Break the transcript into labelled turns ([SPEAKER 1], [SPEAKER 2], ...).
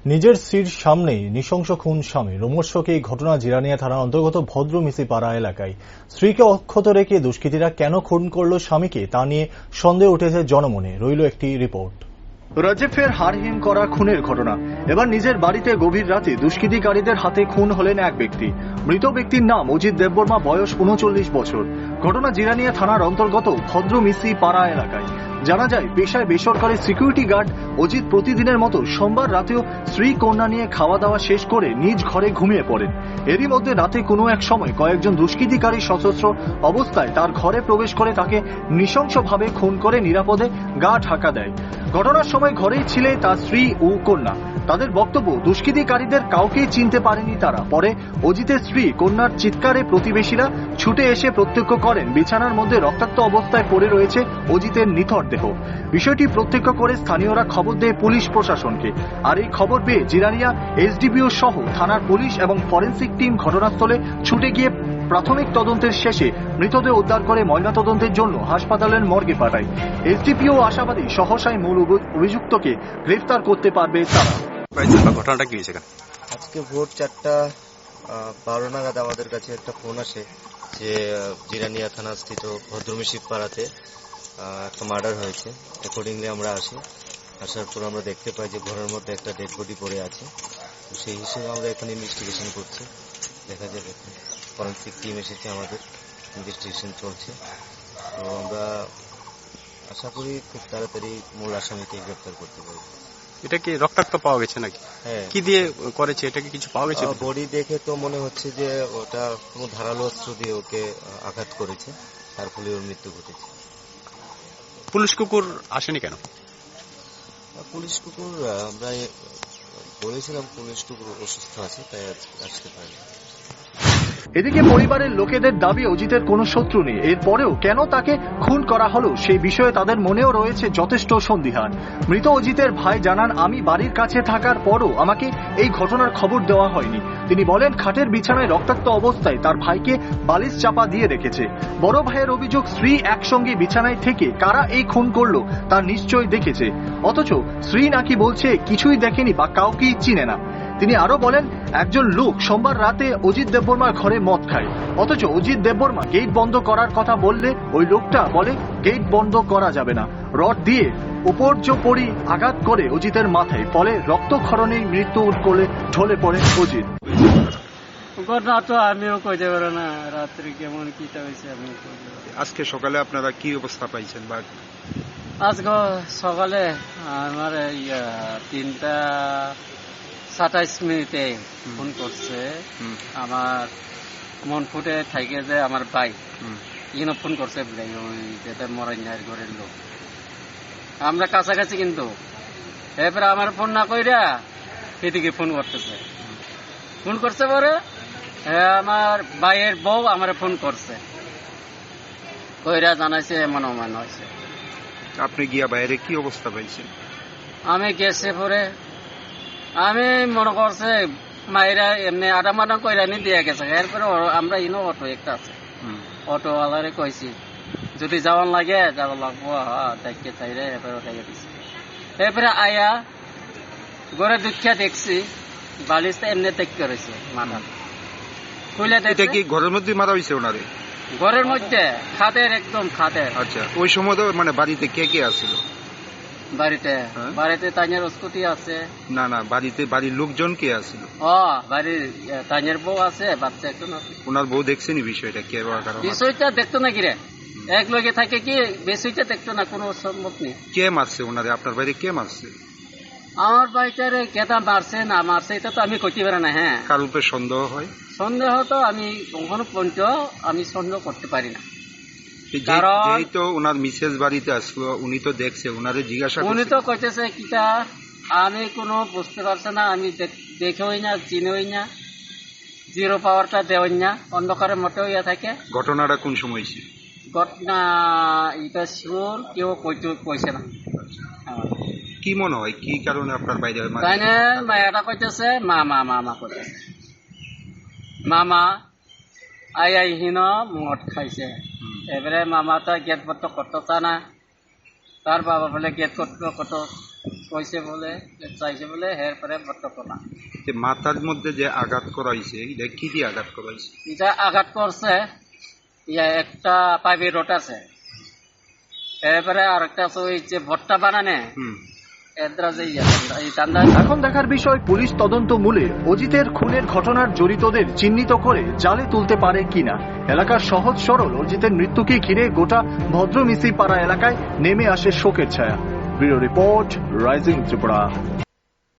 [SPEAKER 1] নিজের স্ত্রীর সামনেই নৃশংস খুন স্বামী। রোমহর্ষক এই ঘটনা জিরানিয়া থানার অন্তর্গত ভদ্রমিসি পাড়া এলাকায়। স্ত্রীকে অক্ষত রেখে দুষ্কৃতীরা কেন খুন করল স্বামীকে তা নিয়ে সন্দেহ উঠেছে জনমনে। রইল একটি রিপোর্ট।
[SPEAKER 2] রাজেফের হাড়হিম করা খুনের ঘটনা। এবার নিজের বাড়িতে গভীর রাতে দুষ্কৃতিকারীদের হাতে খুন হলেন এক ব্যক্তি। মৃত ব্যক্তির নাম অজিত দেববর্মা, বয়স ৩৯ বছর। ঘটনা জিরানিয়া থানার অন্তর্গত ভদ্রমিসি পাড়া এলাকায়। জানা যায়, পেশায় বেসরকারি সিকিউরিটি গার্ড অজিত প্রতিদিনের মতো সোমবার রাতেও স্ত্রী কন্যা নিয়ে খাওয়া দাওয়া শেষ করে নিজ ঘরে ঘুমিয়ে পড়েন। এরই মধ্যে রাতে কোনো এক সময় কয়েকজন দুষ্কৃতিকারী সশস্ত্র অবস্থায় তার ঘরে প্রবেশ করে তাকে নৃশংসভাবে খুন করে নিরাপদে গা ঢাকা দেয়। ঘটনার সময় ঘরেই ছিলেন তার স্ত্রী ও কন্যা। তাদের বক্তব্য, দুষ্কৃতিকারীদের কাউকেই চিনতে পারেনি তারা। পরে অজিতের স্ত্রী কন্যার চিৎকারে প্রতিবেশীরা ছুটে এসে প্রত্যক্ষ করেন বিছানার মধ্যে রক্তাক্ত অবস্থায় পড়ে রয়েছে অজিতের নিথর দেহ। বিষয়টি প্রত্যক্ষ করে স্থানীয়রা খবর দেয় পুলিশ প্রশাসনকে। আর এই খবর পেয়ে জিরানিয়া এসডিপিও সহ থানার পুলিশ এবং ফরেনসিক টিম ঘটনাস্থলে ছুটে গিয়ে প্রাথমিক তদন্তের শেষে মৃতদেহ উদ্ধার করে ময়নাতদন্তের জন্য হাসপাতালের মর্গে পাঠায়। এসডিপিও আশাবাদী সহসায় মূল অভিযুক্তকে গ্রেফতার করতে পারবে তারা।
[SPEAKER 3] ঘটনাটা কি হয়েছে?
[SPEAKER 4] আজকে ভোর 4:12 নাগাদ আমাদের কাছে একটা ফোন আসে যে জিরানিয়া থানা স্থিত ভদ্রমিসি পাড়াতে একটা মার্ডার হয়েছে। অ্যাকর্ডিংলি আমরা আসি। আসার পর আমরা দেখতে পাই যে ঘরের মধ্যে একটা ডেড বডি পড়ে আছে। সেই হিসেবে আমরা এখন ইনভেস্টিগেশন করছি। দেখা যাবে, ফরেনসিক টিম এসেছে, আমাদের ইনভেস্টিগেশন চলছে। তো আমরা আশা করি খুব তাড়াতাড়ি মূল আসামিকে গ্রেফতার করতে পারব।
[SPEAKER 3] এটা কি রক্তাক্ত পাওয়া গেছে নাকি?
[SPEAKER 4] হ্যাঁ।
[SPEAKER 3] কি দিয়ে করেছে? এটা কি কিছু পাওয়া গেছে?
[SPEAKER 4] বডি দেখে তো মনে হচ্ছে যে ওটা কোনো ধারালো অস্ত্র দিয়ে ওকে আঘাত করেছে, তার ফলে ওর মৃত্যু ঘটেছে।
[SPEAKER 3] পুলিশ কুকুর আসেনি কেন?
[SPEAKER 4] পুলিশ কুকুর আমরা বলেছিলাম পুলিশ কুকুর অসুস্থ আছে, তাই আসতে পারেনি।
[SPEAKER 2] এদিকে পরিবারের লোকেদের দাবি অজিতের কোনো শত্রু নেই। এরপরেও কেন তাকে খুন করা হলো সেই বিষয়ে তাদের মনেও রয়েছে যথেষ্ট সন্দিহান। মৃত অজিতের ভাই জানান, আমি বাড়ির কাছে থাকার পরও আমাকে এই ঘটনার খবর দেওয়া হয়নি। তিনি বলেন, খাটের বিছানায় রক্তাক্ত অবস্থায় তার ভাইকে বালিশ চাপা দিয়ে রেখেছে। বড় ভাইয়ের অভিযোগ, স্ত্রী একসঙ্গে বিছানায় থেকে কারা এই খুন করলো তা নিশ্চয়ই দেখেছে, অথচ স্ত্রী নাকি বলছে কিছুই দেখেনি বা কাউকেই চিনে না। তিনি আরো বলেন, একজন লোক সোমবার রাতে অজিত দেববর্মার ঘরে মদ খায়, অথচ অজিত দেববর্মা গেট বন্ধ করার কথা বললে ওই লোকটা বলে গেট বন্ধ করা যাবে না। রড দিয়ে উপর্যুপরি আঘাত করে অজিতের মাথায়, ফলে রক্তক্ষরণে মৃত্যু করে ঢলে পড়ে অজিত।
[SPEAKER 5] ঘটনা তো আমিও কইতে পারো না, রাত্রে কেমন কিটা হয়েছে আমি।
[SPEAKER 3] আজকে সকালে আপনারা কি অবস্থা পাইছেন? বা
[SPEAKER 5] আজকে সকালে আমার 3:27 ফোন করছে। আমার মন ফুটে থাকে যে আমার ভাই ইনো ফোন করছে, ওই যেটা মরাইনার ঘরের লোক। আমরা কাছাকাছি, কিন্তু এরপরে আমার ফোন না কইরা এদিকে ফোন করছে পরে আমার ভাইয়ের বউ আমার ফোন করছে, কইরা জানাইছে এমন অমান হয়েছে।
[SPEAKER 3] আপনি গিয়া বাইরে কি অবস্থা পাইছেন?
[SPEAKER 5] আমি গেছে পরে আমি মনে করছে মায়েরা এমনি আটামাটা কইরানি দিয়ে গেছে। এরপরে আমরা ইনো অটো একটা আছে, অটোওয়ালারে কইছি যদি যাওয়ান লাগে যাওয়া লাগবো, দেখে চাইরে এরপরে দেখে দিচ্ছি। এরপরে আয়া ঘরে দুঃখা দেখছি বালিশটা এমনি দেখতে রয়েছে মাথা খুলে।
[SPEAKER 3] এটা কি ঘরের মধ্যে মারা হয়েছে ওনারে?
[SPEAKER 5] ঘরের মধ্যে খাদের, একদম খাদের।
[SPEAKER 3] আচ্ছা, ওই সময় তো মানে বাড়িতে কে কে আসছিল?
[SPEAKER 5] বাড়িতে তাইনের স্কুটি আছে।
[SPEAKER 3] না, বাড়ির লোকজন কে আসছিল?
[SPEAKER 5] বাড়ির তাইনের বউ আছে, বাচ্চা একজন আছে।
[SPEAKER 3] ওনার বউ দেখছেনি বিষয়টা? কে
[SPEAKER 5] বিষয়টা দেখতো না কিরে, এক লগে থাকে কি বিষয়টা দেখতো না, কোনো সম্ভব নেই।
[SPEAKER 3] কে মারছে ওনারে? আপনার বাইরে কে মারছে?
[SPEAKER 5] আমার বাড়িটারে কেটা মারছে না মারছে এটা তো আমি কইতে পারি না। হ্যাঁ,
[SPEAKER 3] কার উপরে সন্দেহ হয়?
[SPEAKER 5] সন্দেহ তো আমি কখনো পর্যন্ত আমি সন্দেহ করতে পারি না।
[SPEAKER 3] এই তো ওনার মিসেস বাড়িতে আসলো, উনি তো দেখছে, ওনারে জিজ্ঞাসা
[SPEAKER 5] উনি তো কইতেছে কিটা আমি কোনো বুঝতে পারছি না, আমি দেখেই না, চিনেই না, জিরো পাওয়ারটা দেওয়াই না, অন্ধকারের মতো ইয়া থাকে।
[SPEAKER 3] ঘটনাটা কোন সময় ছিল?
[SPEAKER 5] ঘটনা এটা শিওর কেউ কইছে না।
[SPEAKER 3] কি মনে হয় কি কারণে আপনার বাইরে?
[SPEAKER 5] তাইনে মায়াটা কইতেছে মামা কইতেছে, মামা আইহিন মদ খাইছে। এবারে মামা তো গেট বন্ধ করতে চা না, তার বাবা বলে গেট করতে কইছে বলে চাইছে বলে এরপরে বর্তমানা
[SPEAKER 3] যে মাথার মধ্যে যে আঘাত করা হয়েছে এটা কি দিয়ে আঘাত করা হয়েছে?
[SPEAKER 5] এটা আঘাত করছে একটা পাইপে রোড আছে, এরপরে আর একটা আছে ওই যে ভট্টা বানানে এদ্রা যে এই টান্দা।
[SPEAKER 2] এখন দেখার বিষয় পুলিশ তদন্ত মূলে অজিতের খুনের ঘটনার জড়িতদের চিহ্নিত করে জালে তুলতে পারে কিনা। এলাকার সহজ সরল অজিতের মৃত্যুকে ঘিরে গোটা ভদ্রমিসি পাড়া এলাকায় নেমে আসে শোকের ছায়া। Bureau report, rising Tripura.